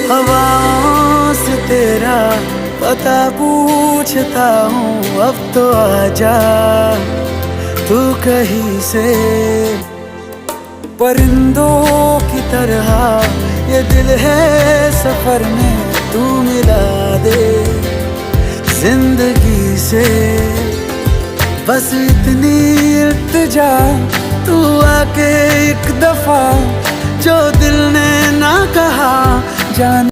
हवाओं से तेरा पता पूछता हूँ, अब तो आजा तू कहीं से। परिंदों की तरह ये दिल है सफर में, तू मिला दे जिंदगी से। बस इतनी इल्तिजा, तू आके एक दफा जो दिल ने ना कहा जान